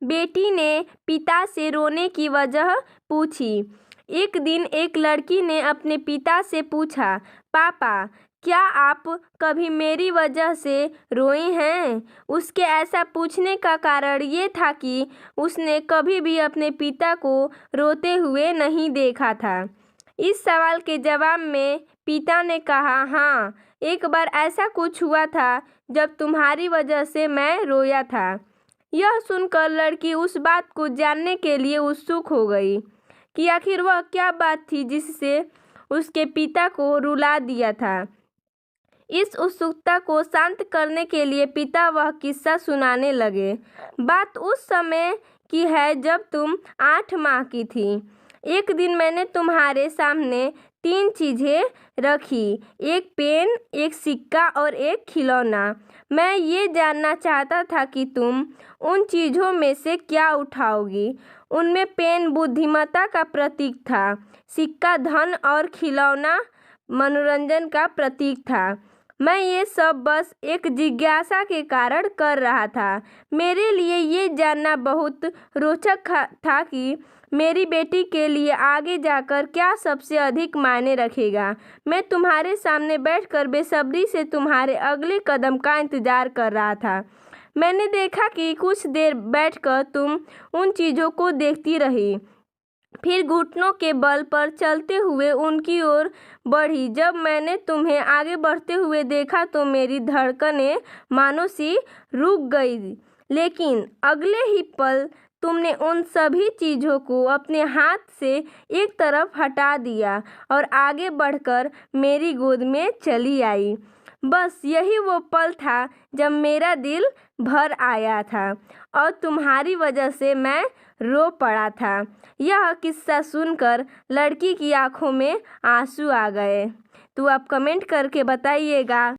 बेटी ने पिता से रोने की वजह पूछी। एक दिन एक लड़की ने अपने पिता से पूछा, पापा, क्या आप कभी मेरी वजह से रोई हैं? उसके ऐसा पूछने का कारण ये था कि उसने कभी भी अपने पिता को रोते हुए नहीं देखा था। इस सवाल के जवाब में पिता ने कहा, हाँ, एक बार ऐसा कुछ हुआ था जब तुम्हारी वजह से मैं रोया था। यह सुनकर लड़की उस बात को जानने के लिए उत्सुक हो गई कि आखिर वह क्या बात थी जिससे उसके पिता को रुला दिया था। इस उत्सुकता को शांत करने के लिए पिता वह किस्सा सुनाने लगे। बात उस समय की है जब तुम 8 माह की थी। एक दिन मैंने तुम्हारे सामने 3 चीज़ें रखी, एक पेन, एक सिक्का और एक खिलौना। मैं ये जानना चाहता था कि तुम उन चीज़ों में से क्या उठाओगी। उनमें पेन बुद्धिमत्ता का प्रतीक था, सिक्का धन और खिलौना मनोरंजन का प्रतीक था। मैं ये सब बस एक जिज्ञासा के कारण कर रहा था। मेरे लिए ये जानना बहुत रोचक था कि मेरी बेटी के लिए आगे जाकर क्या सबसे अधिक मायने रखेगा। मैं तुम्हारे सामने बैठकर बेसब्री से तुम्हारे अगले कदम का इंतज़ार कर रहा था। मैंने देखा कि कुछ देर बैठकर तुम उन चीज़ों को देखती रही, फिर घुटनों के बल पर चलते हुए उनकी ओर बढ़ी। जब मैंने तुम्हें आगे बढ़ते हुए देखा तो मेरी धड़कनें मानो सी रुक गई, लेकिन अगले ही पल तुमने उन सभी चीज़ों को अपने हाथ से एक तरफ हटा दिया और आगे बढ़कर मेरी गोद में चली आई। बस यही वो पल था जब मेरा दिल भर आया था और तुम्हारी वजह से मैं रो पड़ा था। यह किस्सा सुनकर लड़की की आंखों में आंसू आ गए। तो आप कमेंट करके बताइएगा।